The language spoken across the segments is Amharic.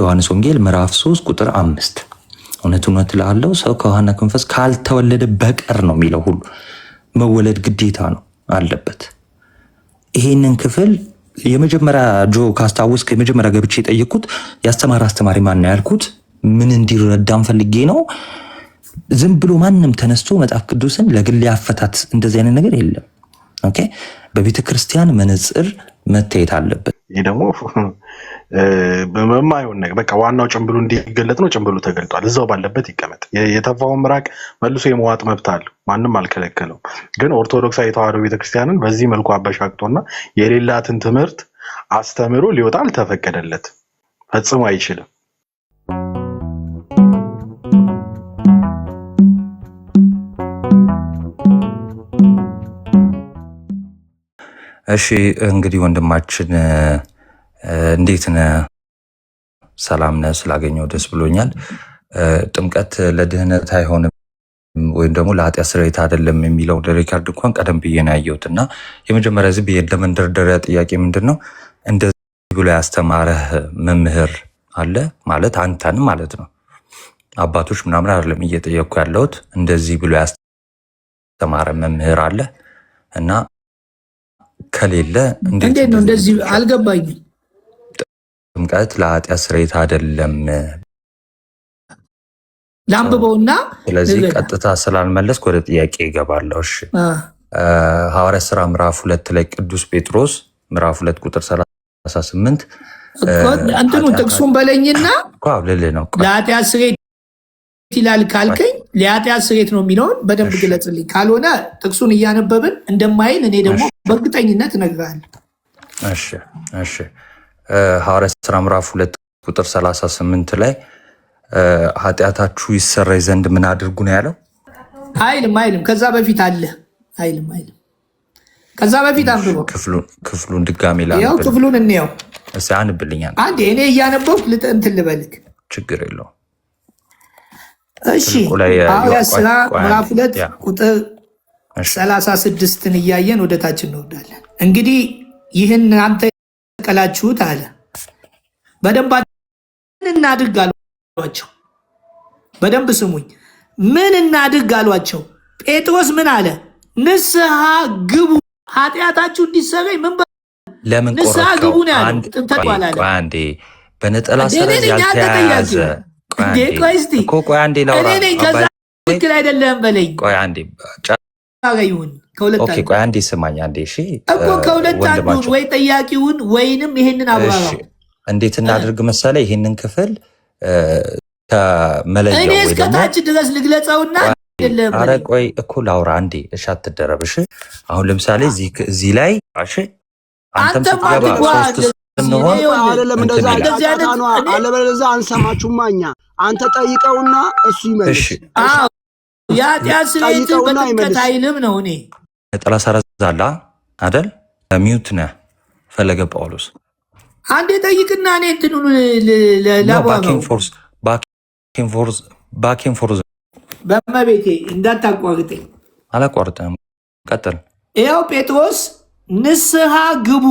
ዮሐንስ ወንጌል ምዕራፍ 3 ቁጥር 5 እውነት እልሃለሁ ሰው ከውሃና ከመንፈስ ካልተወለደ በቀር ነው የሚለው ሁሉ መወለድ ግዴታ ነው አለበት። ይሄንን ክፍል የመጀመሪያ ካስታወስክ የመጀመሪያ ገብቼ የጠየኩት ያስተማረ አስተማሪ ማን ነው ያልኩት ምን እንዲረዳም ፈልጌ ነው። ዝም ብሎ ማንም ተነስቶ መጽሐፍ ቅዱስን ለግል ያፈታት እንደዚህ አይነት ነገር የለም። ኦኬ በቤተ ክርስቲያን መነጽር መታየት አለበት። ይሄ ደግሞ በመማየውን ነገር በቃ ዋናው ጭምብሉ እንዲገለጥ ነው። ጭምብሉ ተገልጧል፣ እዛው ባለበት ይቀመጥ። የተፋውን ምራቅ መልሶ የመዋጥ መብት አለው፣ ማንም አልከለከለው። ግን ኦርቶዶክሳዊ ተዋሕዶ ቤተክርስቲያንን በዚህ መልኩ አበሻቅጦና የሌላትን ትምህርት አስተምሮ ሊወጣ አልተፈቀደለት፣ ፈጽሞ አይችልም። እሺ እንግዲህ ወንድማችን እንዴት ነህ? ሰላም ነህ? ስላገኘው ደስ ብሎኛል። ጥምቀት ለድህነት አይሆንም ወይም ደግሞ ለኃጢአት ስርየት አይደለም የሚለው ሪካርድ እንኳን ቀደም ብዬ ነው ያየሁት እና የመጀመሪያ ዝም ብዬ ለመንደርደሪያ ጥያቄ ምንድን ነው እንደዚህ ብሎ ያስተማረህ መምህር አለ ማለት አንተን ማለት ነው አባቶች ምናምን አይደለም እየጠየቅኩ ያለሁት እንደዚህ ብሎ ያስተማረ መምህር አለ እና ከሌለ እንዴት ነው እንደዚህ አልገባኝም። ጥምቀት ለኃጢአት ስርየት አይደለም ላምብበውና ስለዚህ ቀጥታ ስላልመለስክ ወደ ጥያቄ ይገባለሁ። እሺ ሐዋርያት ሥራ ምዕራፍ 2 ላይ ቅዱስ ጴጥሮስ ምዕራፍ 2 ቁጥር 38 እንትኑ ጥቅሱን በለኝና ነው ለኃጢአት ስርየት ይላል ካልከኝ ለኃጢአት ስርየት ነው የሚለውን በደንብ ግለጽልኝ። ካልሆነ ጥቅሱን እያነበብን እንደማይል እኔ ደግሞ በእርግጠኝነት እነግርሃለሁ። እሺ ሐዋርያት ሥራ ምዕራፍ 2 ቁጥር 38 ላይ ኃጢአታችሁ ይሰረይ ዘንድ ምን አድርጉ ነው ያለው? አይልም ከዛ በፊት አለ። አይልም ከዛ በፊት አንብበው ክፍሉን ድጋሜ ያው ክፍሉን እንየው እስኪ አንብልኛል። አንዴ እኔ እያነበብኩ እንትን ልበልክ ችግር የለውም። እሺ ሐዋርያት ሥራ ምዕራፍ 2 ቁጥር 36ን እያየን ወደ ታች እንወርዳለን። እንግዲህ ይህን እናንተ የተቀላችሁት አለ በደንብ እናድርግ አሏቸው። በደንብ ስሙኝ። ምን እናድርግ አሏቸው? ጴጥሮስ ምን አለ? ንስሐ ግቡ ኃጢአታችሁ እንዲሰረይ ምን ለምን ንስሐ ግቡ ነው ያለው። ተቋላለ አንዴ በነጠላ ሰረዝ ያልተያዘ ቆይ አንዴ ላውራ ከዛ ትክክል አይደለም በለኝ። ቆይ አንዴ ይሁን ከሁለት ኦኬ ቆይ አንዴ ስማኝ አንዴ እሺ እኮ ከሁለት አንዱን ወይ ጠያቂውን ወይንም ይሄንን አብራራ። እንዴት እናድርግ መሰለ ይሄንን ክፍል ከመለያው እኔ እስከታች ድረስ ልግለጸውና አይደለም አረ ቆይ እኮ ላውራ አንዴ እሺ አትደረብ እሺ አሁን ለምሳሌ እዚህ ላይ እሺ አንተም ስትገባ ሶስት እንሆን አይደለም እንደዛ አለበለዛ አንሰማችሁማ እኛ አንተ ጠይቀውና እሱ ይመልስ። አዎ የኃጢአት ስርየት በጥምቀት አይልም ነው። እኔ ነጠላ ሰረዛላ አይደል ሚውት ነህ ፈለገ ጳውሎስ አንዴ ጠይቅና እኔ እንትኑ ባኪን ፎርስ በመቤቴ እንዳታቋርጠኝ። አላቋርጠም ቀጥል። ይኸው ጴጥሮስ ንስሐ ግቡ።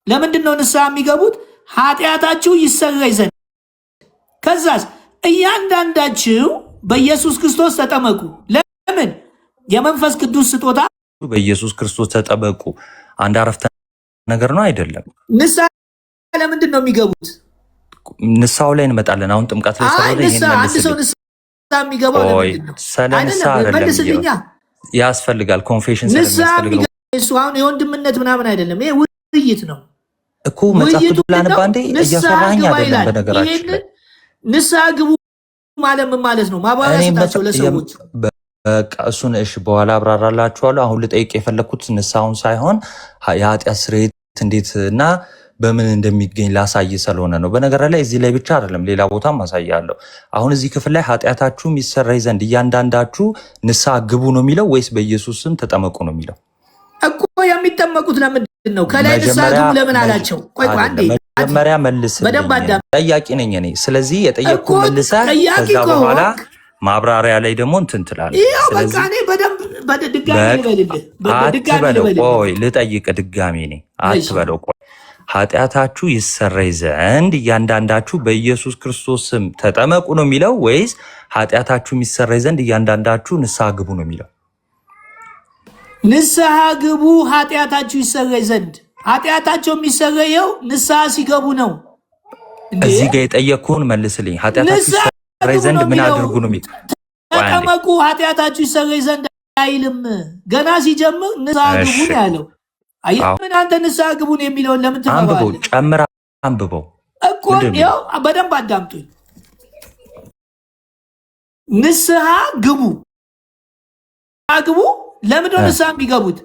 ለምንድን ነው ንስሐ የሚገቡት? ኃጢአታችሁ ይሰረይ ዘንድ። ከዛስ እያንዳንዳችሁ በኢየሱስ ክርስቶስ ተጠመቁ። ለምን? የመንፈስ ቅዱስ ስጦታ በኢየሱስ ክርስቶስ ተጠመቁ አንድ አረፍተ ነገር ነው አይደለም? ንስሐ ለምንድን ነው የሚገቡት? ንስሐው ላይ እንመጣለን። አሁን ጥምቀት ላይ ስለሆነ ይሄን አንድ ሰው ንስሐ የሚገባው ለምንድን ነው? ስለንስሐ አይደለም ያስፈልጋል። ኮንፌሽን ስለሚያስፈልግ እሱ አሁን የወንድምነት ምናምን አይደለም። ይሄ ውይይት ነው እኮ መጽሐፍ ቅዱስ ላንባ እንዴ እያሰራኝ አይደለም። በነገራችን ላይ ንስሐ ግቡ ማለት ምን ማለት ነው? ማባሪያ ስጣቸው ለሰዎች። በቃ እሱን እሺ በኋላ አብራራላችኋለሁ። አሁን ልጠይቅ የፈለኩት ንስሐውን ሳይሆን የኃጢአት ስርየት እንዴት እና በምን እንደሚገኝ ላሳይ ስለሆነ ነው። በነገር ላይ እዚህ ላይ ብቻ አይደለም ሌላ ቦታም አሳያለሁ። አሁን እዚህ ክፍል ላይ ኃጢአታችሁ ይሰረይ ዘንድ እያንዳንዳችሁ ንስሐ ግቡ ነው የሚለው ወይስ በኢየሱስ ስም ተጠመቁ ነው የሚለው? እኮ የሚጠመቁት ለምንድን ነው? ከላይ ንስሐ ግቡ ለምን አላቸው? ቆይ አንዴ መጀመሪያ መልስ። በደንብ አዳም ጠያቂ ነኝ እኔ። ስለዚህ የጠየቅኩ መልሰህ ከዛ በኋላ ማብራሪያ ላይ ደግሞ እንትን ትላለህ። ስለዚህ በቃ እኔ በደንብ ድጋሚ ልበልልህ። አትበለው። ቆይ ልጠይቅ ድጋሚ እኔ አትበለው። ቆይ ኃጢአታችሁ ይሰረይ ዘንድ እያንዳንዳችሁ በኢየሱስ ክርስቶስ ስም ተጠመቁ ነው የሚለው ወይስ ኃጢአታችሁ ይሰረይ ዘንድ እያንዳንዳችሁ ንስሐ ግቡ ነው የሚለው? ንስሐ ግቡ ኃጢአታችሁ ይሰረይ ዘንድ። ኃጢአታቸው የሚሰረየው ንስሐ ሲገቡ ነው። እዚህ ጋር የጠየቅኩህን መልስልኝ። ኃጢአታችሁ ይሰረይ ዘንድ ምን አድርጉ ነው የሚለው? ተጠመቁ ኃጢአታችሁ ይሰረይ ዘንድ አይልም። ገና ሲጀምር ንስሐ ግቡ ነው ያለው። ምን አንተ ንስሐ ግቡን የሚለውን ለምን ትፈራለህ? ጨምራ አንብበው እኮ ያው በደንብ አዳምጡኝ። ንስሐ ግቡ ለምን ነው ንስሐ የሚገቡት?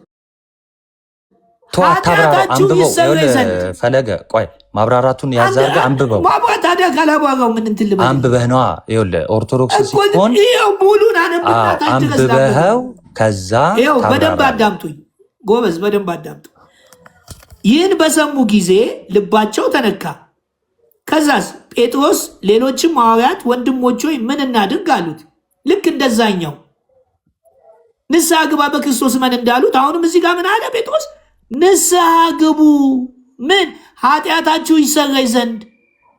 ኃጢአታችሁ ይሰረይ ዘንድ። ፈለገ ቆይ ማብራራቱን ያዛርገ አንብበው። ማብራራት ታዲያ ካላብራራው ምን እንትን ልበል? አንብበህ ነዋ። ይኸውልህ ኦርቶዶክስ ሲሆን ሙሉን አንብበው ከዛ በደንብ አዳምጡኝ ጎበዝ፣ በደንብ አዳምጡ። ይህን በሰሙ ጊዜ ልባቸው ተነካ። ከዛስ ጴጥሮስ ሌሎችም ሐዋርያት ወንድሞች ሆይ ምን እናድርግ አሉት። ልክ እንደዛኛው ንስሐ ግባ በክርስቶስ እመን እንዳሉት አሁንም እዚህ ጋር ምን አለ ጴጥሮስ? ንስሐ ግቡ ምን ኃጢአታችሁ ይሰረይ ዘንድ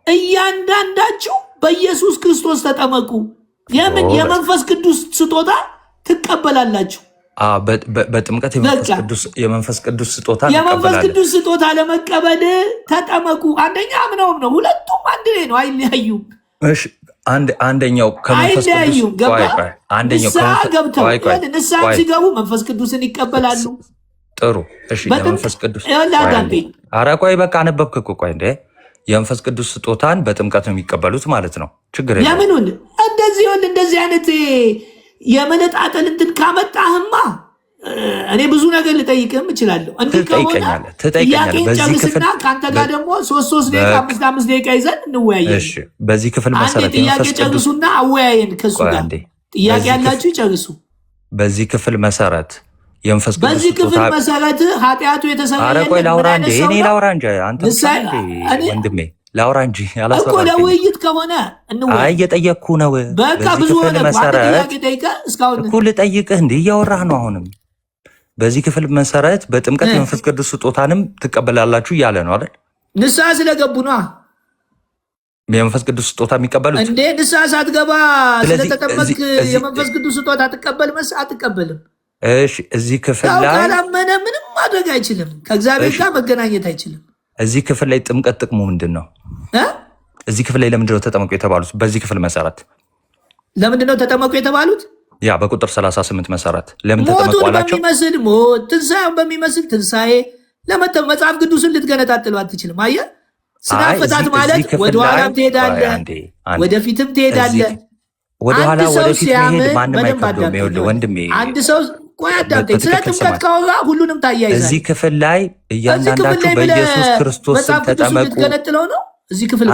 እያንዳንዳችሁ በኢየሱስ ክርስቶስ ተጠመቁ። የምን የመንፈስ ቅዱስ ስጦታ ትቀበላላችሁ። በጥምቀት የመንፈስ ቅዱስ ስጦታ ለመቀበል ተጠመቁ። አንደኛ አምነውም ነው። ሁለቱም አንድ ላይ ነው፣ አይለያዩም። አንደኛው ከመንፈስ ቅዱስ ንስሐ ሲገቡ መንፈስ ቅዱስን ይቀበላሉ። ጥሩ እሺ። የመንፈስ ቅዱስ ኧረ ቆይ በቃ አነበብክ እኮ። ቆይ እንደ የመንፈስ ቅዱስ ስጦታን በጥምቀት ነው የሚቀበሉት ማለት ነው። ችግር የለም። ለምኑን እንደዚህ አይነት የመነጣጠል እንትን ካመጣህማ እኔ ብዙ ነገር ልጠይቅህም እችላለሁ። እንዲህ ከሆነ ጥያቄን ጨርስና ከአንተ ጋር ደግሞ 3 ደቂቃ 5 ደቂቃ ይዘን እንወያየን። በዚህ ክፍል መሰረት ጥያቄ ጨርሱና አወያየን ከሱ ጋር። ጥያቄ ያላችሁ ጨርሱ። በዚህ ክፍል መሰረት የመንፈስ ቅዱስ በዚህ ክፍል መሰረት ኃጢአቱ የተሰረየለት ቆይ ላውራ እንጂ እኔ ላውራ እንጂ አንተ ወንድሜ ላውራ እንጂ እኮ ለውይይት ከሆነ አይ እየጠየቅኩ ነው። በቃ ብዙ ሆነ ጥያቄ ጠይቀህ እስካሁን እኮ ልጠይቅህ እንደ እያወራህ ነው። አሁንም በዚህ ክፍል መሰረት በጥምቀት የመንፈስ ቅዱስ ስጦታንም ትቀበላላችሁ እያለ ነው አይደል? ንስሐ ስለገቡ ነው የመንፈስ ቅዱስ ስጦታ የሚቀበሉት እንዴ? ንስሐ ሳትገባ ስለተጠመቅ የመንፈስ ቅዱስ ስጦታ አትቀበልም? እሺ እዚህ ክፍል ላይ ካላመነ ምንም ማድረግ አይችልም። ከእግዚአብሔር ጋር መገናኘት አይችልም። እዚህ ክፍል ላይ ጥምቀት ጥቅሙ ምንድን ነው? እዚህ ክፍል ላይ ለምንድነው ተጠመቁ የተባሉት? በዚህ ክፍል መሰረት ለምንድነው ተጠመቁ የተባሉት? ያ በቁጥር 38 መሰረት ለምን ተጠመቁ አላቸው? በሚመስል ሞት ትንሣኤውን በሚመስል ትንሣኤ መጽሐፍ ቅዱስን ልትገነጣጥለው አትችልም። አየህ፣ ስነ ፍታት ማለት ወደኋላም ትሄዳለህ፣ ወደፊትም ትሄዳለህ። ወደኋላ ወደፊት መሄድ ማንም አይከብደውም። ወንድሜ አንድ ሰው ቆይ አዳምጠኝ። ስለ ጥምቀት ካወራ ሁሉንም ታያይዛለህ። እዚህ ክፍል ላይ እያንዳንዳችሁ በኢየሱስ ክርስቶስ ስም ተጠመቁ ልትገነጥለው ነው። እዚህ ክፍል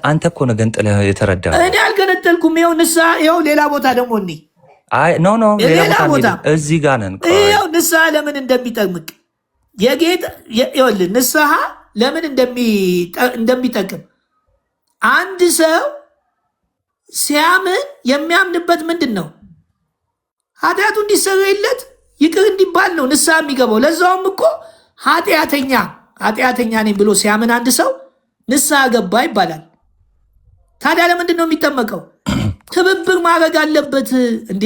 አንተ እኮ ነው ገንጥለህ የተረዳኸው። እኔ አልገነጠልኩም። ይኸው ንስሐ፣ ይኸው ሌላ ቦታ ደግሞ እኔ ኖ ሌላ ቦታ እዚህ ጋር ነን። ይኸው ንስሐ ለምን እንደሚጠቅም የጌታ ይኸውልህ፣ ንስሐ ለምን እንደሚጠቅም አንድ ሰው ሲያምን የሚያምንበት ምንድን ነው? ኃጢአቱ እንዲሰረይለት ይቅር እንዲባል ነው ንስሐ የሚገባው። ለዛውም እኮ ኃጢአተኛ ነኝ ብሎ ሲያምን አንድ ሰው ንስሐ ገባ ይባላል። ታዲያ ለምንድን ነው የሚጠመቀው? ትብብር ማድረግ አለበት እንዴ።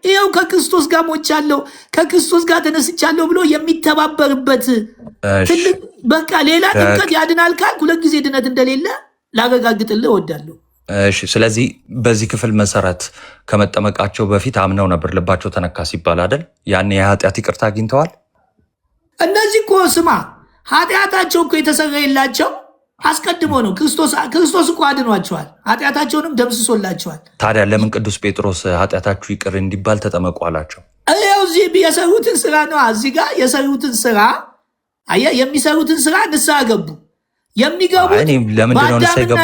ይኸው ከክርስቶስ ጋር ሞቻለሁ፣ ከክርስቶስ ጋር ተነስቻለሁ ብሎ የሚተባበርበት ትልቅ በቃ ሌላ ጥምቀት ያድናል ካልክ 2 ጊዜ ድነት እንደሌለ ላረጋግጥልህ እወዳለሁ። እሺ፣ ስለዚህ በዚህ ክፍል መሰረት ከመጠመቃቸው በፊት አምነው ነበር፣ ልባቸው ተነካ ሲባል አይደል? ያን የኃጢአት ይቅርታ አግኝተዋል። እነዚህ እኮ ስማ፣ ኃጢአታቸው እኮ የተሰረየላቸው አስቀድሞ ነው። ክርስቶስ እኮ አድኗቸዋል፣ ኃጢአታቸውንም ደምስሶላቸዋል። ታዲያ ለምን ቅዱስ ጴጥሮስ ኃጢአታችሁ ይቅር እንዲባል ተጠመቁ አላቸው? ያው እዚህ የሰሩትን ስራ ነው። እዚህ ጋር የሰሩትን ስራ የሚሰሩትን ስራ ንስሐ ገቡ። የሚገቡት በአዳምና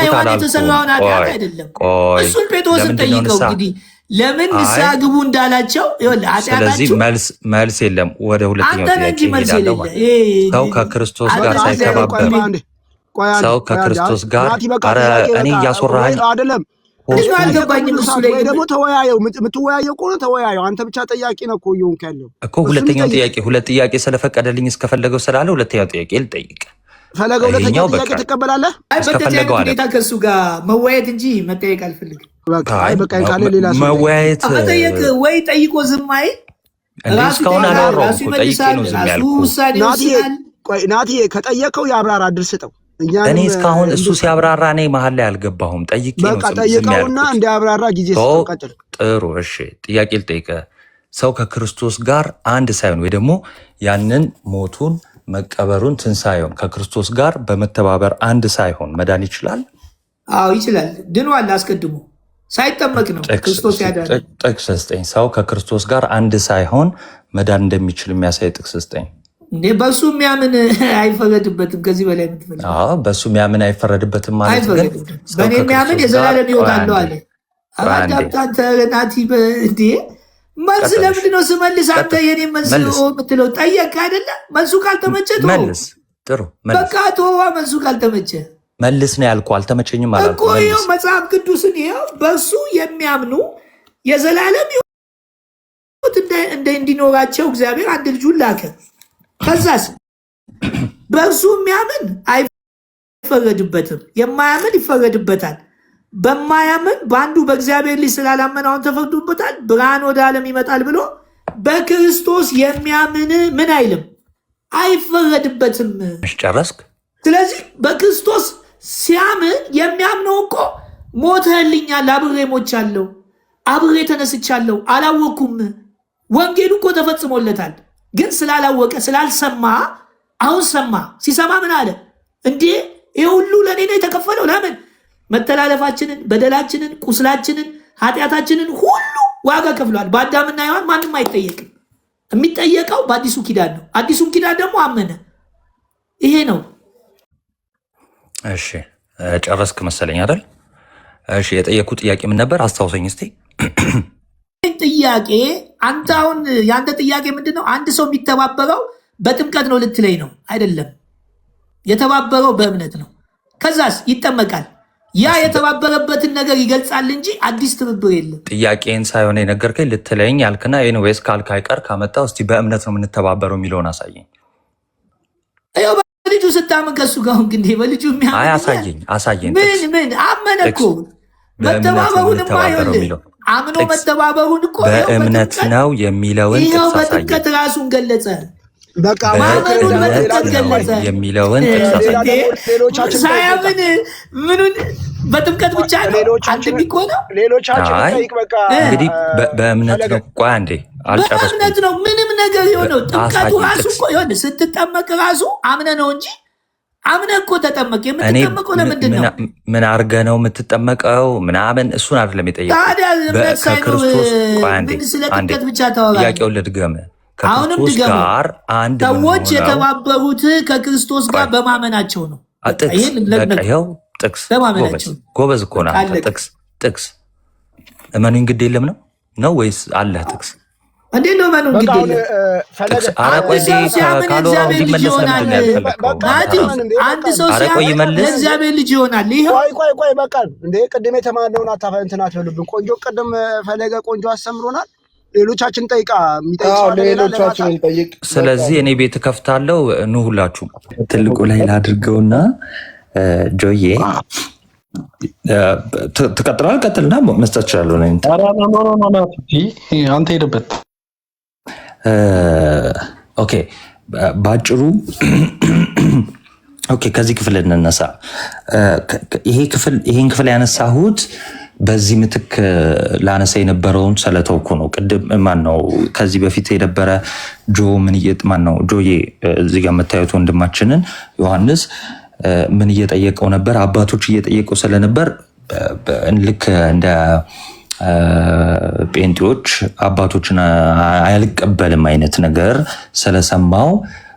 ሔዋን የተሰራውን ኃጢአት አይደለም። እሱን ጴጥሮስን ጠይቀው እንግዲህ ለምን ንስሐ ግቡ እንዳላቸው። ስለዚህ መልስ የለም። ወደ ሁለተኛው ጥያቄ ሄዳለሁ። ሰው ከክርስቶስ ጋር ሳይተባበር ሰው ከክርስቶስ ጋር እኔ እያስወራኸኝ አይደለም። አልገባኝም። እሱ ላይ ደግሞ ተወያየው። የምትወያየው ከሆነ ተወያየው። አንተ ብቻ ጠያቂ ነው እኮ እየሆንክ ያለው እኮ። ሁለት ጥያቄ ስለፈቀደልኝ እስከፈለገው ስላለ ሁለተኛው ጥያቄ ልጠይቅ። ፈለገ ሁለተኛ ጥያቄ ትቀበላለህ? በተጨማሪ ሁኔታ ከሱ ጋር መወያየት እንጂ መጠየቅ አልፈልግም። በቃ ካለ ሌላ ሰው መወያየት መጠየቅ ወይ ጠይቆ ዝም አይል ራሱ ይመልሳል። ራሱ ውሳኔ ይወስናል። ናቲ ከጠየቀው የአብራራ እድል ስጠው። እኔ እስካሁን እሱ ሲያብራራ እኔ መሀል ላይ አልገባሁም። ጠይቄ ነው በቃ ጠይቀውና እንዲያብራራ ጊዜ ስጠው። ቀጥል። ጥሩ እሺ፣ ጥያቄ ልጠይቅህ። ሰው ከክርስቶስ ጋር አንድ ሳይሆን ወይ ደግሞ ያንን ሞቱን መቀበሩን ትንሣኤውን ከክርስቶስ ጋር በመተባበር አንድ ሳይሆን መዳን ይችላል? አዎ ይችላል። ድኗል። አስቀድሞ ሳይጠመቅ ነው ክርስቶስ ያዳነው። ጥቅስ ስጠኝ። ሰው ከክርስቶስ ጋር አንድ ሳይሆን መዳን እንደሚችል የሚያሳይ ጥቅስ ስጠኝ። እንዴ በሱ የሚያምን አይፈረድበትም። ከዚህ በላይ የምትፈልግ? አዎ በሱ የሚያምን አይፈረድበትም ማለት ግን በእኔ የሚያምን የዘላለም ሕይወት አለው አለ። አዳምጣንተ ናቲ እንዴ መልስ ለምንድን ነው ስመልስ አንተ የኔ መልስ የምትለው? ጠየቅ አይደለ? መልሱ ካልተመቸ መልስ። ጥሩ በቃ ተወዋ። መልሱ ካልተመቸ መልስ ነው ያልኩህ። አልተመቸኝም ማለት እኮ ይኸው መጽሐፍ ቅዱስን ይኸው በሱ የሚያምኑ የዘላለም ሕይወት እንዲኖራቸው እግዚአብሔር አንድ ልጁን ላከ። ከዛስ በእርሱ የሚያምን አይፈረድበትም፣ የማያምን ይፈረድበታል። በማያምን በአንዱ በእግዚአብሔር ልጅ ስላላመነ አሁን ተፈርዶበታል። ብርሃን ወደ ዓለም ይመጣል ብሎ በክርስቶስ የሚያምን ምን አይልም፣ አይፈረድበትም። ጨረስክ? ስለዚህ በክርስቶስ ሲያምን የሚያምነው እኮ ሞተህልኛል፣ አብሬ ሞቻለሁ፣ አብሬ ተነስቻለሁ፣ አላወኩም። ወንጌሉ እኮ ተፈጽሞለታል። ግን ስላላወቀ ስላልሰማ፣ አሁን ሰማ። ሲሰማ ምን አለ? እንዴ ይህ ሁሉ ለእኔ ነው የተከፈለው። ለምን? መተላለፋችንን፣ በደላችንን፣ ቁስላችንን፣ ኃጢአታችንን ሁሉ ዋጋ ከፍሏል። በአዳምና ሔዋን ማንም አይጠየቅም። የሚጠየቀው በአዲሱ ኪዳን ነው። አዲሱን ኪዳን ደግሞ አመነ። ይሄ ነው። እሺ ጨረስክ መሰለኝ አይደል? እሺ የጠየኩ ጥያቄ ምን ነበር? አስታውሰኝ እስቲ። ጥያቄ አንተ አሁን የአንተ ጥያቄ ምንድን ነው? አንድ ሰው የሚተባበረው በጥምቀት ነው ልትለኝ ነው? አይደለም። የተባበረው በእምነት ነው። ከዛስ ይጠመቃል። ያ የተባበረበትን ነገር ይገልጻል እንጂ አዲስ ትብብር የለም። ጥያቄን ሳይሆን የነገርከኝ ልትለኝ ያልክና ኤኒዌይስ ካልክ አይቀር ካመጣው እስቲ በእምነት ነው የምንተባበረው የሚለውን አሳየኝ። ያው በልጁ ስታምን ከሱ ጋር አሁን ግን በልጁ የሚያምን አሳየኝ። ምን አመነ እኮ መተባበሩንም አይሆን አምኖ መተባበሩን እኮ በእምነት ነው የሚለውን ይኸው በጥምቀት ራሱን ገለጸ። በቃ ማመኑን በጥምቀት ገለጸ የሚለውን ሳያምን ምኑን በጥምቀት ብቻ ነው አንድ የሚቆነው። እንግዲህ በእምነት ነው። ቆይ አንዴ አልጨረስኩም። በእምነት ነው ምንም ነገር የሆነው። ጥምቀቱ ራሱ እኮ ይሆን ስትጠመቅ ራሱ አምነ ነው እንጂ አምነ እኮ ተጠመቅ። የምትጠመቀው ለምንድን ነው? ምን አድርገህ ነው የምትጠመቀው? ምናምን እሱን አይደለም የጠየቀው። ታዲያ እምነት ሳይኖር ስለ ጥምቀት ብቻ ታወራለህ? ጥያቄውን ልድገም። አሁንም ድገም። ሰዎች የተባበሩት ከክርስቶስ ጋር በማመናቸው ነው። ይኸው ጥቅስ። ጎበዝ እኮ ነህ አንተ። ጥቅስ እመኑኝ ግድ የለም ነው ወይስ አለህ ጥቅስ? እንዴት ነው መኑ ግድ የለም? አንድ ሰው ሲያምን ለእግዚአብሔር ልጅ ይሆናል። ይኸው ቆይ በቃ እንደ ቅድም የተማርነውን እንትን አትበሉብን። ቆንጆ ቅድም ፈለገ ቆንጆ አስተምሮናል። ሌሎቻችን ጠይቃ ሌሎቻችን ጠይቅ። ስለዚህ እኔ ቤት ከፍታለሁ። ኑ ሁላችሁም ትልቁ ላይ ላድርገውና ጆዬ ትቀጥላለህ። ቀጥልና መስጠት እችላለሁ። አንተ ሄድበት። ኦኬ በአጭሩ ኦኬ ከዚህ ክፍል እንነሳ። ይሄን ክፍል ያነሳሁት በዚህ ምትክ ላነሳ የነበረውን ስለተውኩ ነው። ቅድም ማነው ከዚህ በፊት የነበረ ጆዬ እዚህ ጋር የምታዩት ወንድማችንን ዮሐንስ ምን እየጠየቀው ነበር? አባቶች እየጠየቀው ስለነበር ልክ እንደ ጴንጤዎች አባቶችን አልቀበልም አይነት ነገር ስለሰማው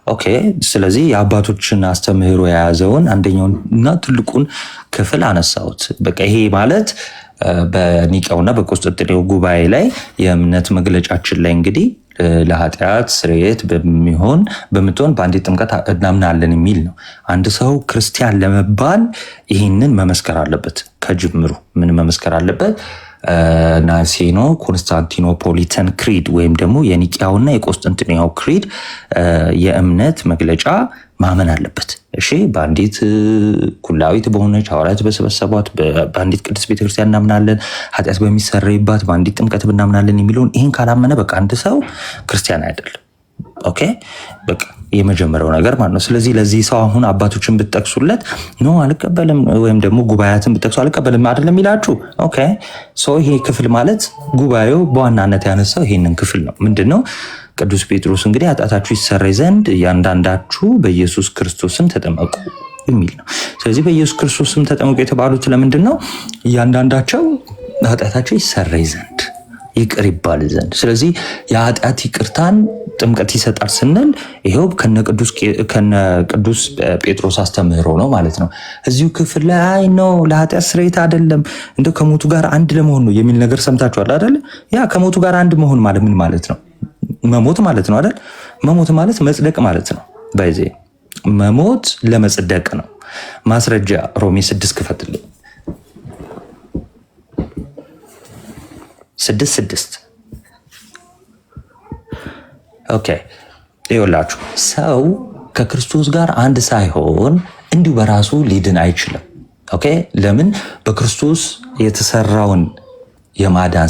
ኦኬ፣ ስለዚህ የአባቶችን አስተምህሮ የያዘውን አንደኛውን እና ትልቁን ክፍል አነሳሁት። በቃ ይሄ ማለት በኒቃውና በቆስጠንጢኖስ ጉባኤ ላይ የእምነት መግለጫችን ላይ እንግዲህ ለኃጢአት ስርየት በምትሆን በአንዲት ጥምቀት እናምናለን የሚል ነው። አንድ ሰው ክርስቲያን ለመባል ይህንን መመስከር አለበት። ከጅምሩ ምን መመስከር አለበት? ናሲኖ ኮንስታንቲኖፖሊተን ክሪድ ወይም ደግሞ የኒቂያውና የቆስጠንጢኖስ ክሪድ የእምነት መግለጫ ማመን አለበት። እሺ በአንዲት ኩላዊት በሆነች ሐዋርያት በሰበሰቧት በአንዲት ቅድስት ቤተክርስቲያን እናምናለን፣ ኃጢአት በሚሰረይባት በአንዲት ጥምቀት እናምናለን የሚለውን ይህን ካላመነ በቃ አንድ ሰው ክርስቲያን አይደለም። ኦኬ በቃ የመጀመሪያው ነገር ማለት ነው። ስለዚህ ለዚህ ሰው አሁን አባቶችን ብትጠቅሱለት ኖ አልቀበልም፣ ወይም ደግሞ ጉባኤያትን ብትጠቅሱ አልቀበልም አይደለም ይላችሁ። ኦኬ ይሄ ክፍል ማለት ጉባኤው በዋናነት ያነሳው ይሄንን ክፍል ነው። ምንድነው? ቅዱስ ጴጥሮስ እንግዲህ ኃጢአታችሁ ይሰረይ ዘንድ እያንዳንዳችሁ በኢየሱስ ክርስቶስም ተጠመቁ የሚል ነው። ስለዚህ በኢየሱስ ክርስቶስም ተጠመቁ የተባሉት ለምንድን ነው? እያንዳንዳቸው ኃጢአታቸው ይሰረይ ዘንድ ይቅር ይባል ዘንድ። ስለዚህ የኃጢአት ይቅርታን ጥምቀት ይሰጣል ስንል ይሄው ከነ ቅዱስ ጴጥሮስ አስተምህሮ ነው ማለት ነው። እዚሁ ክፍል ላይ አይ ነው ለኃጢአት ስርየት አይደለም እንደው ከሞቱ ጋር አንድ ለመሆን ነው የሚል ነገር ሰምታችኋል አይደል? ያ ከሞቱ ጋር አንድ መሆን ማለት ምን ማለት ነው? መሞት ማለት ነው አይደል? መሞት ማለት መጽደቅ ማለት ነው። በዚህ መሞት ለመጽደቅ ነው። ማስረጃ ሮሜ 6 ክፈትልኝ 6:6 ኦኬ ይኸውላችሁ ሰው ከክርስቶስ ጋር አንድ ሳይሆን እንዲሁ በራሱ ሊድን አይችልም። ኦኬ ለምን? በክርስቶስ የተሰራውን የማዳን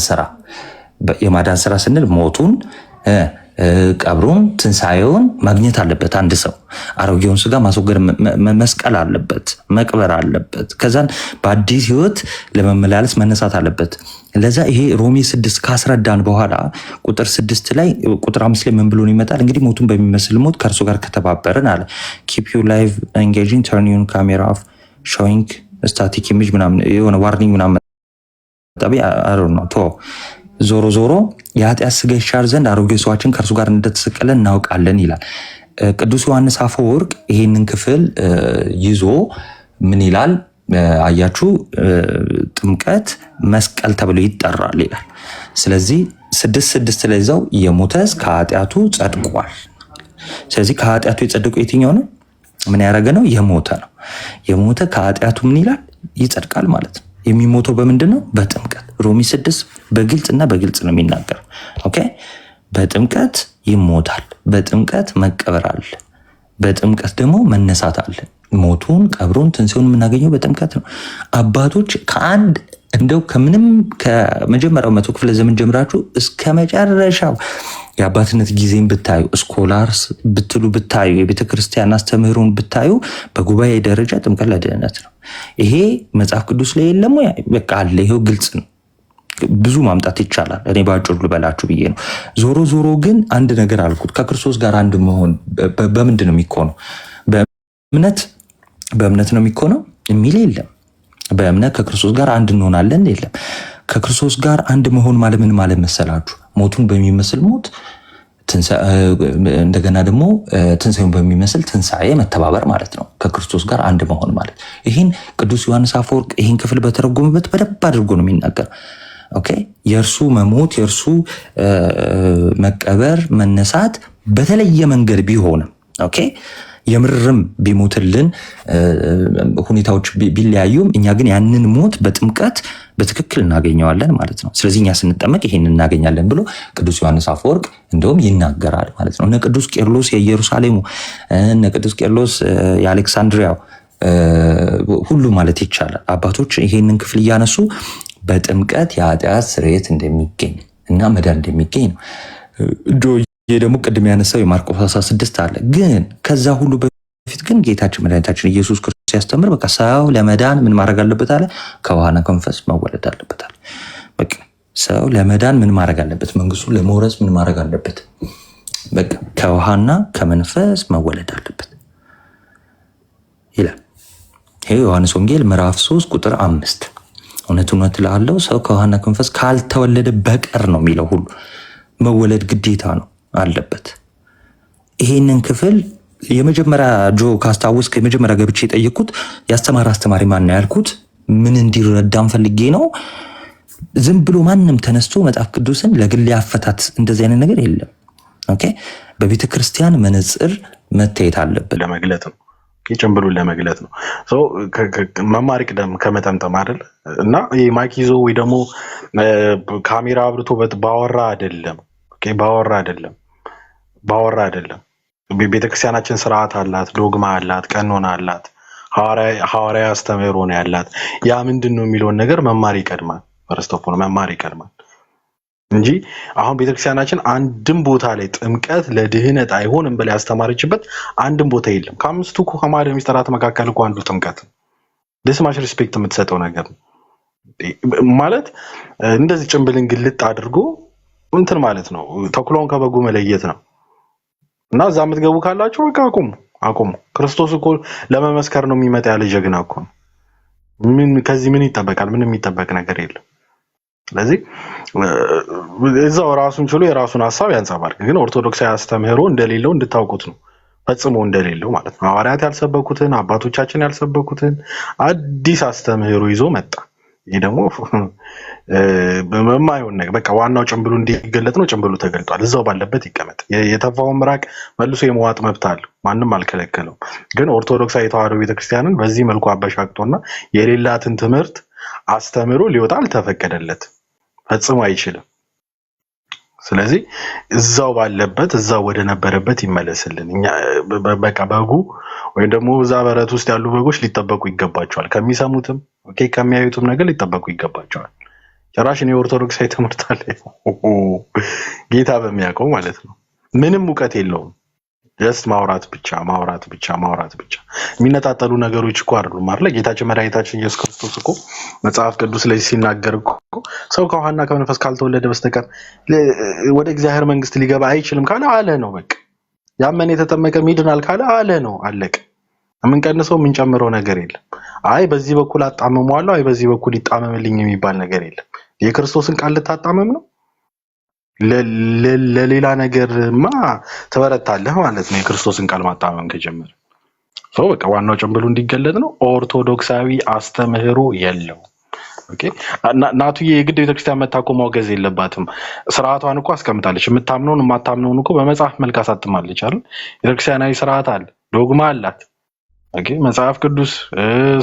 ስራ ስንል ሞቱን ቀብሩን ትንሣኤውን ማግኘት አለበት። አንድ ሰው አሮጌውን ስጋ ማስወገድ መስቀል አለበት፣ መቅበር አለበት። ከዛን በአዲስ ህይወት ለመመላለስ መነሳት አለበት። ለዛ ይሄ ሮሜ 6 ካስረዳን በኋላ ቁጥር 6 ላይ ቁጥር 5 ላይ ምን ብሎ ይመጣል? እንግዲህ ሞቱን በሚመስል ሞት ከእርሱ ጋር ከተባበርን አለ ኪፕ ዩ ላይቭ ኤንጌጂንግ ተርን ዩን ካሜራ ኦፍ ሾዊንግ ስታቲክ ኢሜጅ ምናምን የሆነ ዋርኒንግ ምናምን ዞሮ ዞሮ የኃጢአት ስጋ ይሻር ዘንድ አሮጌ ሰዋችን ከእርሱ ጋር እንደተሰቀለ እናውቃለን ይላል ቅዱስ ዮሐንስ አፈወርቅ። ይህንን ክፍል ይዞ ምን ይላል አያችሁ? ጥምቀት መስቀል ተብሎ ይጠራል ይላል። ስለዚህ 6:6 ላይ ይዘው የሞተስ ከኃጢአቱ ጸድቋል። ስለዚህ ከኃጢአቱ የጸደቀው የትኛው ነው? ምን ያደረገ ነው? የሞተ ነው። የሞተ ከኃጢአቱ ምን ይላል? ይጸድቃል ማለት ነው። የሚሞተው በምንድን ነው? በጥምቀት። ሮሜ 6 በግልጽና በግልጽ ነው የሚናገር። ኦኬ በጥምቀት ይሞታል፣ በጥምቀት መቀበር አለ፣ በጥምቀት ደግሞ መነሳት አለ። ሞቱን ቀብሩን ትንሣኤውን የምናገኘው በጥምቀት ነው። አባቶች እንደው ከምንም ከመጀመሪያው 100 ክፍለ ዘመን ጀምራችሁ እስከ መጨረሻው የአባትነት ጊዜን ብታዩ፣ ስኮላርስ ብታዩ፣ የቤተክርስቲያን አስተምህሮን ብታዩ በጉባኤ ደረጃ ጥምቀት ለድህነት ነው። ይሄ መጽሐፍ ቅዱስ ላይ የለም ወይ? በቃ አለ። ይሄው ግልጽ ነው። ብዙ ማምጣት ይቻላል። እኔ ባጭሩ ልበላችሁ ብዬ ነው። ዞሮ ዞሮ ግን አንድ ነገር አልኩት። ከክርስቶስ ጋር አንድ መሆን በምንድን ነው የሚኮነው? በእምነት ነው የሚኮነው የሚል የለም። በእምነት ከክርስቶስ ጋር አንድ እንሆናለን የለም። ከክርስቶስ ጋር አንድ መሆን ማለት ምን ማለት መሰላችሁ? ሞቱን በሚመስል ሞት እንደገና ደግሞ ትንሣኤውን በሚመስል ትንሣኤ መተባበር ማለት ነው። ከክርስቶስ ጋር አንድ መሆን ማለት ይህን ቅዱስ ዮሐንስ አፈወርቅ ይህን ክፍል በተረጎመበት በደንብ አድርጎ ነው የሚናገር። ኦኬ የእርሱ መሞት የእርሱ መቀበር መነሳት በተለየ መንገድ ቢሆንም ኦኬ የምርም ቢሞትልን ሁኔታዎች ቢለያዩም እኛ ግን ያንን ሞት በጥምቀት በትክክል እናገኘዋለን ማለት ነው። ስለዚህ እኛ ስንጠመቅ ይሄን እናገኛለን ብሎ ቅዱስ ዮሐንስ አፈወርቅ እንደውም ይናገራል ማለት ነው። እነ ቅዱስ ቄርሎስ የኢየሩሳሌሙ፣ እነ ቅዱስ ቄርሎስ የአሌክሳንድሪያው ሁሉ ማለት ይቻላል አባቶች ይሄንን ክፍል እያነሱ በጥምቀት የኃጢአት ስርየት እንደሚገኝ እና መዳን እንደሚገኝ ነው። ይህ ደግሞ ቅድም ያነሳው የማርቆስ 16 አለ። ግን ከዛ ሁሉ በፊት ግን ጌታችን መድኃኒታችን ኢየሱስ ክርስቶስ ሲያስተምር በቃ ሰው ለመዳን ምን ማድረግ አለበት አለ? ከውሃና ከመንፈስ መወለድ አለበት አለ። በቃ ሰው ለመዳን ምን ማድረግ አለበት? መንግስቱን ለመውረስ ምን ማድረግ አለበት? በቃ ከውሃና ከመንፈስ መወለድ አለበት ይላል። ይሄ ዮሐንስ ወንጌል ምዕራፍ 3 ቁጥር 5 እውነት እውነት እልሃለሁ ሰው ከውሃና ከመንፈስ ካልተወለደ በቀር ነው የሚለው ሁሉ መወለድ ግዴታ ነው አለበት። ይሄንን ክፍል የመጀመሪያ ካስታወስክ የመጀመሪያ ገብቼ የጠየኩት አስተማሪ ማን ነው ያልኩት ምን እንዲረዳም ፈልጌ ነው። ዝም ብሎ ማንም ተነስቶ መጽሐፍ ቅዱስን ለግል ያፈታት እንደዚህ አይነት ነገር የለም። ኦኬ በቤተ ክርስቲያን መነጽር መታየት አለበት ለመግለጥ ነው። ጭንብሉን ለመግለጥ ነው። መማር ቅደም ከመጠምጠም አይደል እና ማይክ ይዞ ወይ ደግሞ ካሜራ አብርቶ ባወራ አይደለም። ባወራ አይደለም ቤተክርስቲያናችን ስርዓት አላት፣ ዶግማ አላት፣ ቀኖና አላት፣ ሐዋርያ አስተምህሮ ነው ያላት። ያ ምንድነው የሚለውን ነገር መማር ይቀድማል። ፈርስቶፖል መማር ይቀድማል እንጂ አሁን ቤተክርስቲያናችን አንድም ቦታ ላይ ጥምቀት ለድህነት አይሆንም ብላ ያስተማረችበት አንድም ቦታ የለም። ከአምስቱ ከማዕደ ምስጢራት መካከል እኮ አንዱ ጥምቀት ነው። ለስማሽ ሪስፔክት የምትሰጠው ነገር ነው ማለት እንደዚህ ጭንብልን ግልጥ አድርጎ እንትን ማለት ነው። ተኩላውን ከበጉ መለየት ነው። እና እዛ የምትገቡ ካላችሁ በቃ አቁሙ። ክርስቶስ እኮ ለመመስከር ነው የሚመጣ ያለ ጀግና እኮ ነው። ከዚህ ምን ይጠበቃል? ምንም የሚጠበቅ ነገር የለም። ስለዚህ እዛው ራሱን ችሎ የራሱን ሐሳብ ያንጸባርቅ። ግን ኦርቶዶክሳዊ አስተምህሮ እንደሌለው እንድታውቁት ነው። ፈጽሞ እንደሌለው ማለት ነው። ሐዋርያት ያልሰበኩትን አባቶቻችን ያልሰበኩትን አዲስ አስተምህሮ ይዞ መጣ። ይሄ ደግሞ በማይሆን ነገር በቃ ዋናው ጭንብሉ እንዲገለጥ ነው። ጭንብሉ ተገልጧል። እዛው ባለበት ይቀመጥ። የተፋውን ምራቅ መልሶ የመዋጥ መብት አለው። ማንም አልከለከለው። ግን ኦርቶዶክሳዊ ተዋሕዶ ቤተክርስቲያንን በዚህ መልኩ አበሻቅጦና የሌላትን ትምህርት አስተምህሮ ሊወጣ አልተፈቀደለት፣ ፈጽሞ አይችልም። ስለዚህ እዛው ባለበት እዛው ወደ ነበረበት ይመለስልን። እኛ በቃ በጉ ወይም ደግሞ እዛ በረት ውስጥ ያሉ በጎች ሊጠበቁ ይገባቸዋል። ከሚሰሙትም ኦኬ ከሚያዩትም ነገር ሊጠበቁ ይገባቸዋል። ጭራሽ እኔ ኦርቶዶክሳዊ ትምህርት አለ ጌታ በሚያውቀው ማለት ነው። ምንም እውቀት የለውም። ጀስት ማውራት ብቻ። የሚነጣጠሉ ነገሮች እኮ አይደሉም አይደል? ጌታችን መድኃኒታችን ኢየሱስ ክርስቶስ እኮ መጽሐፍ ቅዱስ ላይ ሲናገር እኮ ሰው ከውሃና ከመንፈስ ካልተወለደ በስተቀር ወደ እግዚአብሔር መንግስት ሊገባ አይችልም ካለ አለ ነው። በቃ ያመነ የተጠመቀ ይድናል ካለ አለ ነው። አለቀ። የምንቀንሰው የምንጨምረው ነገር የለም። አይ በዚህ በኩል አጣመመዋለሁ፣ አይ በዚህ በኩል ይጣመምልኝ የሚባል ነገር የለም። የክርስቶስን ቃል ልታጣመም ነው። ለሌላ ነገርማ ተበረታለህ ማለት ነው። የክርስቶስን ቃል ማጣመም ከጀመረ ሰው በቃ ዋናው ጭንብሉ እንዲገለጥ ነው። ኦርቶዶክሳዊ አስተምህሮ የለው። ኦኬ ናቱዬ የግድ ቤተክርስቲያን መታቆ ማውገዝ የለባትም። ስርዓቷን እኮ አስቀምጣለች። የምታምነውን የማታምነውን እኮ በመጽሐፍ መልክ አሳትማለች አይደል? ቤተክርስቲያናዊ ስርዓት አለ፣ ዶግማ አላት። ኦኬ መጽሐፍ ቅዱስ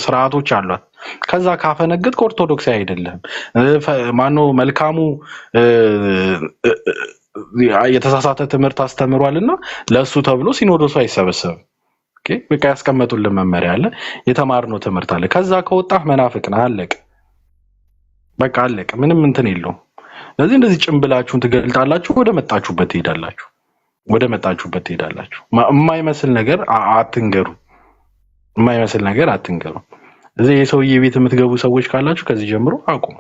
ስርዓቶች አሏት። ከዛ ካፈነገጥክ ኦርቶዶክሳዊ አይደለም። ማነው መልካሙ የተሳሳተ ትምህርት አስተምሯልና ለሱ ተብሎ ሲኖዶሱ አይሰበሰብም። ኦኬ በቃ ያስቀመጡልን መመሪያ አለ፣ የተማርነው ትምህርት አለ። ከዛ ከወጣህ መናፍቅ ነህ። አለቀ። በቃ አለቀ። ምንም እንትን የለውም። ስለዚህ እንደዚህ ጭንብላችሁን ትገልጣላችሁ፣ ወደ መጣችሁበት ትሄዳላችሁ። የማይመስል ነገር አትንገሩ። እዚህ የሰውዬ ቤት የምትገቡ ሰዎች ካላችሁ ከዚህ ጀምሮ አቁሙ።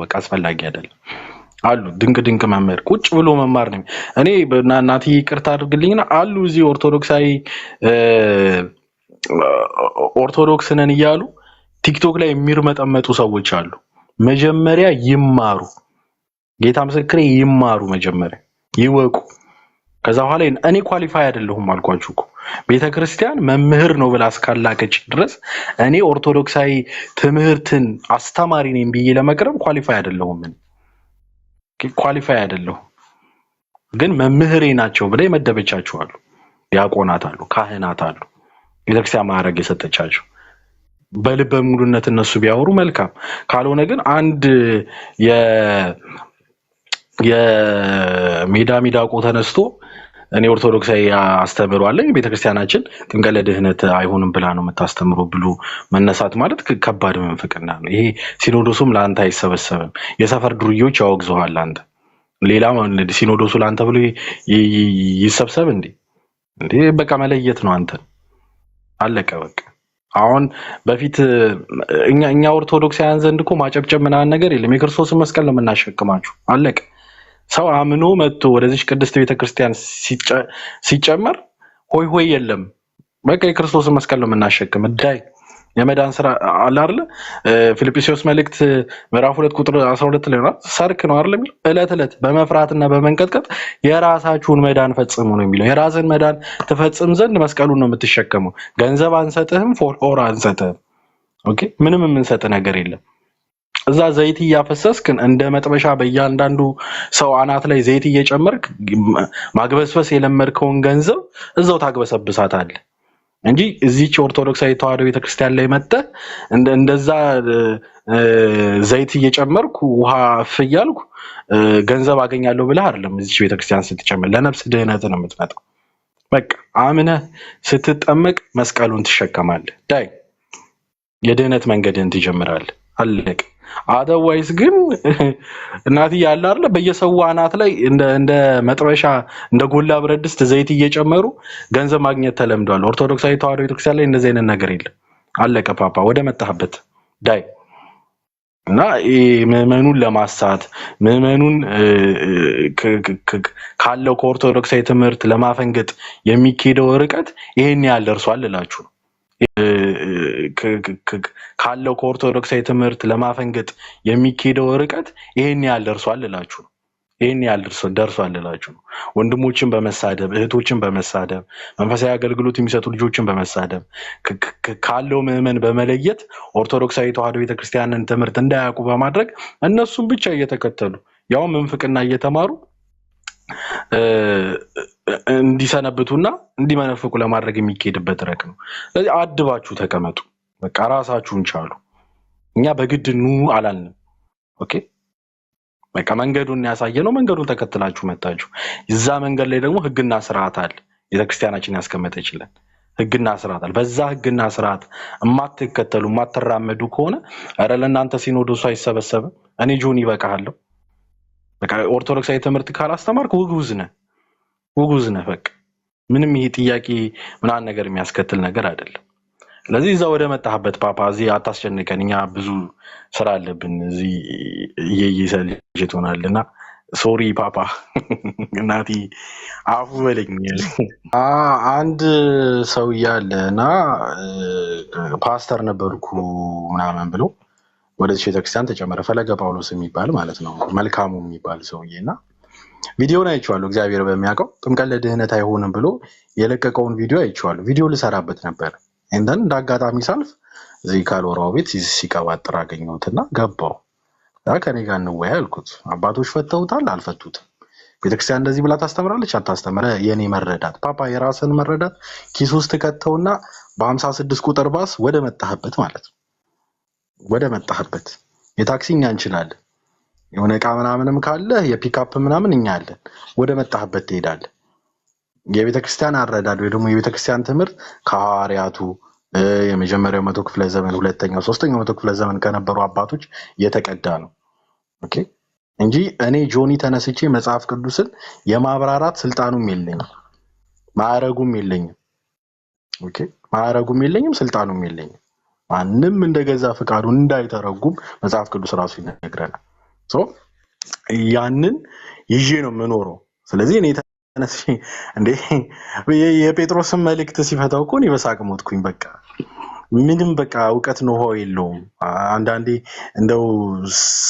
በቃ አስፈላጊ አይደለም። አሉ ድንቅ መምህር ቁጭ ብሎ መማር ነው። እኔ እናቴ ይቅርታ አድርግልኝና አሉ እዚህ ኦርቶዶክስ ነን እያሉ ቲክቶክ ላይ የሚርመጠመጡ ሰዎች አሉ። መጀመሪያ ይማሩ። ጌታ ምስክሬ ይማሩ። መጀመሪያ ይወቁ። ከዛ በኋላ እኔ ኳሊፋይ አይደለሁም አልኳችሁ እኮ ቤተክርስቲያን መምህር ነው ብላ እስካላከች ድረስ እኔ ኦርቶዶክሳዊ ትምህርትን አስተማሪ ነኝ ብዬ ለመቅረብ ኳሊፋይ አይደለሁም። ግን መምህሬ ናቸው ብለ የመደበቻቸው አሉ። ዲያቆናት አሉ፣ ካህናት አሉ፣ ቤተክርስቲያን ማዕረግ የሰጠቻቸው። በልበ ሙሉነት እነሱ ቢያወሩ መልካም። ካልሆነ ግን አንድ የሜዳ ሚዳቆ ተነስቶ እኔ ኦርቶዶክሳዊ አስተምሮ አለኝ ቤተክርስቲያናችን ጥምቀት ለድህነት አይሆንም ብላ ነው የምታስተምረው ብሎ መነሳት ማለት ከባድ መንፍቅና ነው። ይሄ ሲኖዶሱም ለአንተ አይሰበሰብም። የሰፈር ዱርዮች ያወግዙሃል። አንተ ሌላ ሲኖዶሱ ለአንተ ብሎ ይሰብሰብ እንዴ? በቃ መለየት ነው አንተ። አለቀ በቃ። አሁን በፊት እኛ ኦርቶዶክሳውያን ዘንድ እኮ ማጨብጨብ ምናምን ነገር የለም። የክርስቶስን መስቀል ነው የምናሸክማችሁ። አለቀ። ሰው አምኖ መጥቶ ወደዚህ ቅድስት ቤተክርስቲያን ሲጨመር ሆይ የለም። በቃ የክርስቶስን መስቀል ነው የምናሸክም። ዳይ የመዳን ስራ አለ አይደል? ፊልጵስዩስ መልእክት ምዕራፍ 2 ቁጥር 12 ላይ ነው ሰርክ ነው አይደል የሚለው? እለት በመፍራትና በመንቀጥቀጥ የራሳችሁን መዳን ፈጽሙ ነው የሚለው። የራስን መዳን ትፈጽም ዘንድ መስቀሉን ነው የምትሸከመው። ገንዘብ አንሰጥህም፣ ፎሎወር አንሰጥህም። ኦኬ ምንም የምንሰጥ ነገር የለም። እዛ ዘይት እያፈሰስክ እንደ መጥበሻ በእያንዳንዱ ሰው አናት ላይ ዘይት እየጨመርክ ማግበስበስ የለመድከውን ገንዘብ እዛው ታግበሰብሳታለህ እንጂ እዚህች ኦርቶዶክሳዊ ተዋሕዶ ቤተክርስቲያን ላይ መጥተህ እንደዛ ዘይት እየጨመርኩ ውሃ እያልኩ ገንዘብ አገኛለሁ ብለህ አይደለም። እዚህች ቤተክርስቲያን ስትጨምር ለነፍስ ድህነት ነው የምትመጣው። በቃ አምነህ ስትጠመቅ መስቀሉን ትሸከማለህ። ዳይ የድህነት መንገድን ትጀምራለህ። አለቅ። አደዋይስ ግን እናት ያለ አይደለ በየሰው አናት ላይ እንደ መጥበሻ እንደ ጎላ ብረት ድስት ዘይት እየጨመሩ ገንዘብ ማግኘት ተለምዷል። ኦርቶዶክሳዊ ተዋሕዶ ቤተክርስቲያን ላይ እንደዚህ አይነት ነገር የለም። አለቀ። ፓፓ ወደ መጣህበት ዳይ እና ምዕመኑን ለማሳት ምዕመኑን ካለው ከኦርቶዶክሳዊ ትምህርት ለማፈንገጥ የሚካሄደው ርቀት ይሄን ያህል ደርሷል እላችሁ ነው። ካለው ከኦርቶዶክሳዊ ትምህርት ለማፈንገጥ የሚካሄደው ርቀት ይሄን ያህል ደርሷል እላችሁ ነው። ይሄን ያህል ደርሷል እላችሁ ነው። ወንድሞችን በመሳደብ እህቶችን በመሳደብ መንፈሳዊ አገልግሎት የሚሰጡ ልጆችን በመሳደብ ካለው ምዕመን በመለየት ኦርቶዶክሳዊ ተዋሕዶ ቤተክርስቲያንን ትምህርት እንዳያውቁ በማድረግ እነሱን ብቻ እየተከተሉ ያው መንፍቅና እየተማሩ እንዲሰነብቱና እንዲመነፍቁ ለማድረግ የሚካሄድበት ረቅ ነው። ስለዚህ አድባችሁ ተቀመጡ። በቃ ራሳችሁን ቻሉ። እኛ በግድ ኑ አላልንም። ኦኬ በቃ መንገዱን ያሳየነው መንገዱን ተከትላችሁ መጣችሁ። እዛ መንገድ ላይ ደግሞ ህግና ስርዓት አለ። ቤተክርስቲያናችን ያስቀመጠችልን ህግና ስርዓት አለ። በዛ ህግና ስርዓት የማትከተሉ የማትራመዱ ከሆነ ኧረ ለእናንተ ሲኖዶሱ አይሰበሰብም። እኔ ጆን ይበቃሃለሁ። በቃ ኦርቶዶክሳዊ ትምህርት ካላስተማርክ ውጉዝ ነህ። በቃ ምንም ይሄ ጥያቄ ምናምን ነገር የሚያስከትል ነገር አይደለም። ስለዚህ እዛ ወደ መጣህበት ፓፓ እዚህ አታስጨንቀን። እኛ ብዙ ስራ አለብን እዚህ እየይሰልጅ ትሆናልና ሶሪ ፓፓ እናቲ አፉ በለኝ። አንድ ሰው እያለ እና ፓስተር ነበርኩ ምናምን ብሎ ወደዚህ ቤተክርስቲያን ተጨመረ። ፈለገ ጳውሎስ የሚባል ማለት ነው፣ መልካሙ የሚባል ሰውዬ እና ቪዲዮን አይቼዋለሁ። እግዚአብሔር በሚያውቀው ጥምቀት ለድህነት አይሆንም ብሎ የለቀቀውን ቪዲዮ አይቼዋለሁ። ቪዲዮ ልሰራበት ነበር። እንደን እንዳጋጣሚ ሳልፍ እዚህ ካልወራው ቤት ሲቀባጥር አገኘሁትና ገባው። ከኔ ጋር እንወያይ አልኩት። አባቶች ፈተውታል አልፈቱትም? ቤተክርስቲያን እንደዚህ ብላ ታስተምራለች አታስተምረ? የኔ መረዳት ፓፓ የራስን መረዳት ኪስ ውስጥ ከተውና በ56 ቁጥር ባስ ወደ መጣህበት ማለት ነው። ወደ መጣህበት የታክሲ እኛ እንችላለን። የሆነ ዕቃ ምናምንም ካለ የፒክአፕ ምናምን እኛ አለን። ወደ መጣህበት ትሄዳለህ። የቤተክርስቲያን አረዳድ ወይ ደግሞ የቤተክርስቲያን ትምህርት ከሐዋርያቱ የመጀመሪያው መቶ ክፍለ ዘመን ሁለተኛው ሶስተኛው መቶ ክፍለ ዘመን ከነበሩ አባቶች የተቀዳ ነው። ኦኬ እንጂ እኔ ጆኒ ተነስቼ መጽሐፍ ቅዱስን የማብራራት ስልጣኑም የለኝም ማዕረጉም የለኝም። ኦኬ ማዕረጉም የለኝም ስልጣኑም የለኝም። ማንም እንደገዛ ፍቃዱ እንዳይተረጉም መጽሐፍ ቅዱስ ራሱ ይነግረናል። ያንን ይዤ ነው የምኖረው። ስለዚህ እኔ ተነስቼ እንዴ የጴጥሮስን መልእክት ሲፈታው እኮ እኔ በሳቅ ሞትኩኝ። በቃ ምንም በቃ እውቀት ነው የለውም። አንዳንዴ እንደው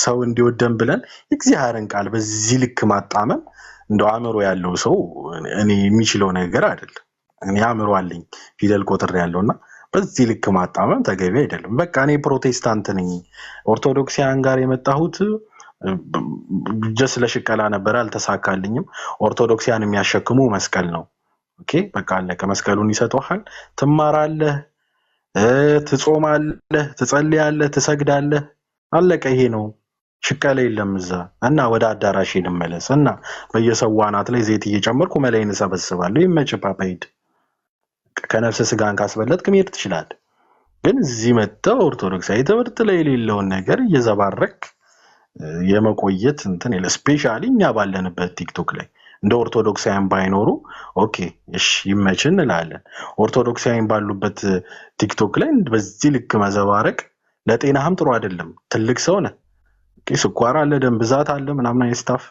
ሰው እንዲወደን ብለን እግዚአብሔርን ቃል በዚህ ልክ ማጣመም እንደው አእምሮ ያለው ሰው እኔ የሚችለው ነገር አይደለም። እኔ አእምሮ አለኝ ፊደል ቆጥሬ ያለውና በዚህ ልክ ማጣመም ተገቢ አይደለም። በቃ እኔ ፕሮቴስታንት ነኝ። ኦርቶዶክሲያን ጋር የመጣሁት ጀስ ለሽቀላ ነበር፣ አልተሳካልኝም። ኦርቶዶክሲያን የሚያሸክሙ መስቀል ነው። ኦኬ በቃ አለቀ። መስቀሉን ይሰጠዋል፣ ትማራለህ፣ ትጾማለህ፣ ትጸልያለህ፣ ትሰግዳለህ። አለቀ። ይሄ ነው። ሽቀላ የለም እዛ። እና ወደ አዳራሽ እንመለስ እና በየሰው አናት ላይ ዘይት እየጨመርኩ መላይን እሰበስባለሁ። ይመች ፓፓ ሂድ። ከነፍስ ስጋን ካስበለጥክ መሄድ ትችላለህ። ግን እዚህ መጥተህ ኦርቶዶክሳዊ ትምህርት ላይ የሌለውን ነገር እየዘባረክ የመቆየት እንትን የለ። ስፔሻሊ እኛ ባለንበት ቲክቶክ ላይ እንደ ኦርቶዶክሳውያን ባይኖሩ ኦኬ እሺ ይመችን እንላለን። ኦርቶዶክሳውያን ባሉበት ቲክቶክ ላይ በዚህ ልክ መዘባረቅ ለጤናህም ጥሩ አይደለም። ትልቅ ሰው ነህ፣ ስኳር አለ፣ ደም ብዛት አለ፣ ምናምን አይስታፍ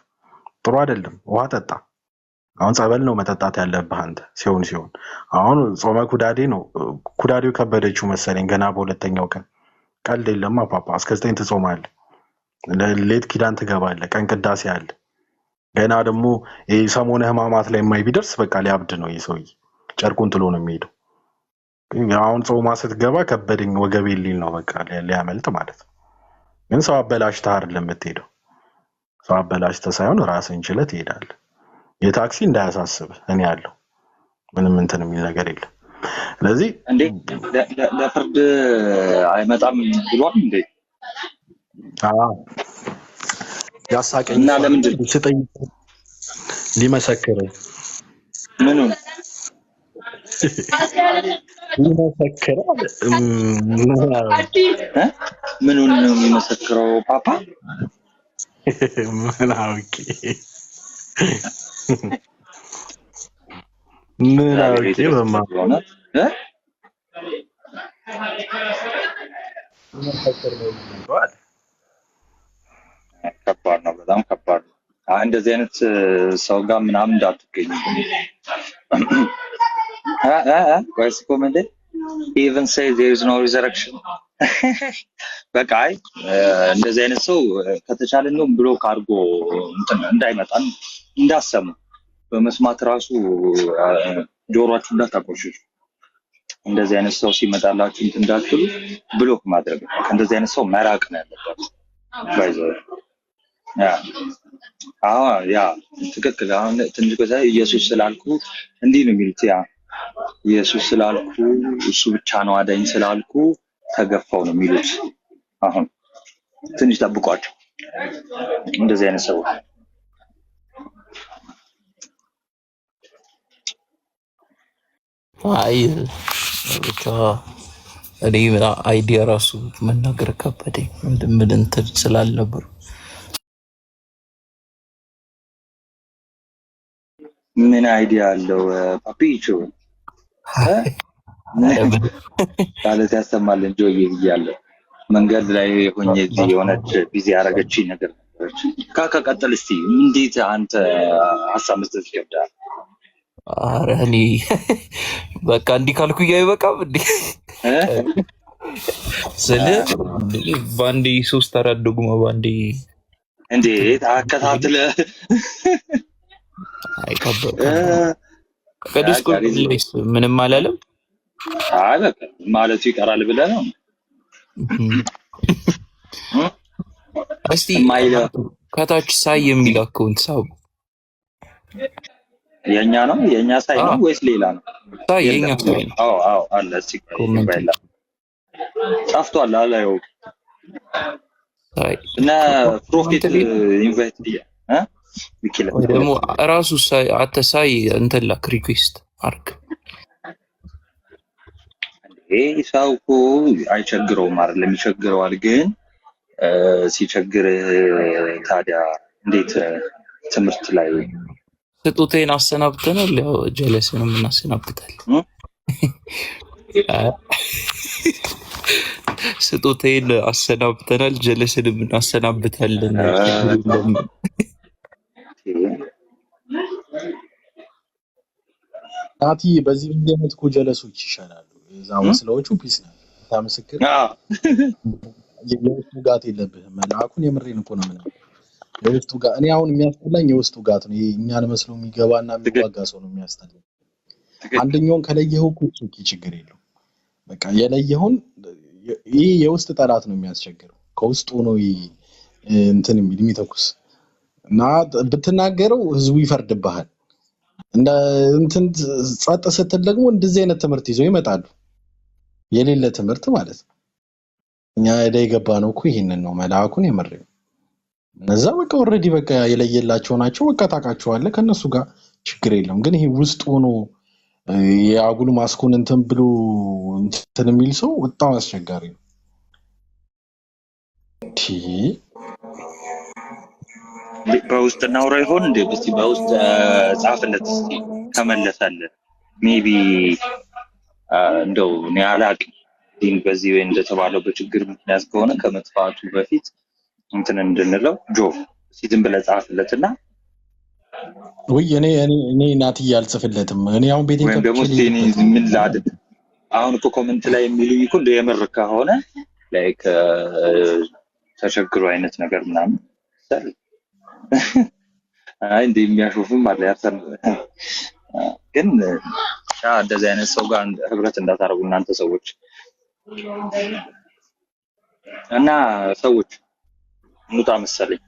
ጥሩ አይደለም። ውሃ ጠጣ። አሁን ጸበል ነው መጠጣት ያለብህ አንተ ሲሆን አሁን ጾመ ኩዳዴ ነው። ኩዳዴው ከበደችው መሰለኝ ገና በሁለተኛው ቀን። ቀልድ የለማ ፓፓ። እስከ 9 ትጾማለህ፣ ሌት ኪዳን ትገባለህ፣ ቀን ቅዳሴ አለ። ገና ደግሞ ሰሞነ ሕማማት ላይ የማይቢደርስ በቃ ሊያብድ ነው ይህ ሰውዬ። ጨርቁን ጥሎ ነው የሚሄደው። አሁን ጾማ ስትገባ ከበደኝ ወገቤ ሊል ነው በቃ ሊያመልጥ ማለት ነው። ግን ሰው አበላሽተህ አይደለም የምትሄደው። ሰው አበላሽተህ ሳይሆን ራስህን ችለህ ትሄዳለህ። የታክሲ እንዳያሳስብ እኔ ያለው ምንም እንትን የሚል ነገር የለም። ስለዚህ እንዴ ለፍርድ አይመጣም ብሏል እንዴ? ያሳቀኝ እና ለምንድን ስጠኝ ሊመሰክር ምኑን ይመሰክራል። ምኑን ነው የሚመሰክረው ፓፓ? ምን አውቄ ምን አውቄ በማለት ከባድ ነው፣ በጣም ከባድ ነው። እንደዚህ አይነት ሰው ጋር ምናምን እንዳትገኙ። ወይስ ኮሜንት even say there is no resurrection በቃ እንደዚህ አይነት ሰው ከተቻለ ነው ብሎክ አድርጎ እንዳይመጣን እንዳሰሙ በመስማት ራሱ ጆሮአችሁ እንዳታቆሽሹ። እንደዚህ አይነት ሰው ሲመጣላችሁ እንዳትሉ ብሎክ ማድረግ፣ እንደዚህ አይነት ሰው መራቅ ነው ያለባችሁ። ባይዘው ያ ትክክል። አሁን ትንሽ ቆይታ ኢየሱስ ስላልኩ እንዲህ ነው የሚሉት። ያ ኢየሱስ ስላልኩ እሱ ብቻ ነው አዳኝ ስላልኩ ተገፋው ነው የሚሉት። አሁን ትንሽ ጠብቋቸው እንደዚህ አይነት ሰው። አይ ብቻ እኔ አይዲያ ራሱ መናገር ከበደኝ። ምን እንትን ስላልነበር ምን አይዲያ አለው ፓፒቾ ማለት ያሰማል እንጂ ይያለው መንገድ ላይ ሆኜ የሆነች ቢዚ ያረጋችኝ ነገር ነበረች። ከቀጠል እስቲ እንዴት አንተ ሀሳብ መስጠት ይከብዳል? ኧረ እኔ በቃ እንዲህ ካልኩ አይበቃም እንዴ? ስለ ባንዴ 3-4 ደግሞ ባንዴ እንዴት አከታትለ አይከበደ ቅዱስ ቁርባን ምንም አላለም። አይ በቃ ማለቱ ይቀራል ብለህ ነው። እስቲ ከታች ሳይ የሚል አካውንት ሳብ የኛ ነው የኛ ሳይ ነው ወይስ ሌላ ነው? ሳይ የኛ ሳይ ነው። አዎ አለ። እስቲ ባይላ ጻፍቷል አላየው ሳይ እና ፕሮፌት ኢንቫይት ወይ ደግሞ ራሱ ሳይ አተሳይ እንትን ላክ ሪኩዌስት አርግ። ሰው እኮ አይቸግረውም አይደለም ይቸግረዋል። ግን ሲቸግር ታዲያ እንዴት ትምህርት ላይ ስጦታዬን አሰናብተናል። ያው ጀለስንም እናሰናብታለን። ስጦታዬን አሰናብተናል፣ ጀለስንም እናሰናብታለን። ናቲ በዚህ እንደምት እኮ ጀለሶች ይሻላሉ። እዛ መስለዎቹ ፒስ ነው ታምስክር የውስጡ ጋት የለብህም። መልአኩን የምሬን እኮ ነው። ምን የውስጡ ጋት እኔ አሁን የሚያስጠላኝ የውስጡ ጋት ነው። ይሄ እኛን መስሎ የሚገባና የሚዋጋ ሰው ነው የሚያስጠላኝ። አንደኛውን ከለየኸው እኮ ችግር የለው። በቃ የለየኸውን ይሄ የውስጥ ጠላት ነው የሚያስቸግረው። ከውስጡ ነው እንትን የሚተኩስ እና ብትናገረው ህዝቡ ይፈርድብሃል። እንደ እንትን ጸጥ ስትል ደግሞ እንደዚህ አይነት ትምህርት ይዘው ይመጣሉ። የሌለ ትምህርት ማለት ነው። እኛ የገባ ነው እኮ ይሄንን ነው። መልአኩን የመረው እነዛ በቃ ኦሬዲ በቃ የለየላቸው ናቸው። በቃ ታውቃቸዋለህ፣ ከነሱ ጋር ችግር የለም። ግን ይሄ ውስጥ ሆኖ የአጉል ማስኮን እንትን ብሎ እንትን የሚል ሰው በጣም አስቸጋሪ ነው። በውስጥ እናውራ ይሆን እንዴ? እስቲ በውስጥ ጻፍለት እስቲ ከመለሰልህ ሜቢ እንደው እኔ አላውቅም። ግን በዚህ ወይ እንደተባለው በችግር ምክንያት ከሆነ ከመጥፋቱ በፊት እንትን እንድንለው ጆ እስቲ ዝም ብለህ ጻፍለትና ወይ እኔ ናቲ ያልጽፍለትም እኔ አሁን ቤቴን ወይ ደግሞ እስቲ እኔ ምን ላድርግ? አሁን እኮ ኮሜንት ላይ የሚሉኝ እኮ እንደ የምር ከሆነ ላይክ ተቸግሮ አይነት ነገር ምናምን ሰል አይ እንደ የሚያሾፍም አለ ያርሰን። ግን እንደዚህ አይነት ሰው ጋር ህብረት እንዳታረጉ እናንተ ሰዎች እና ሰዎች እንውጣ መሰለኝ።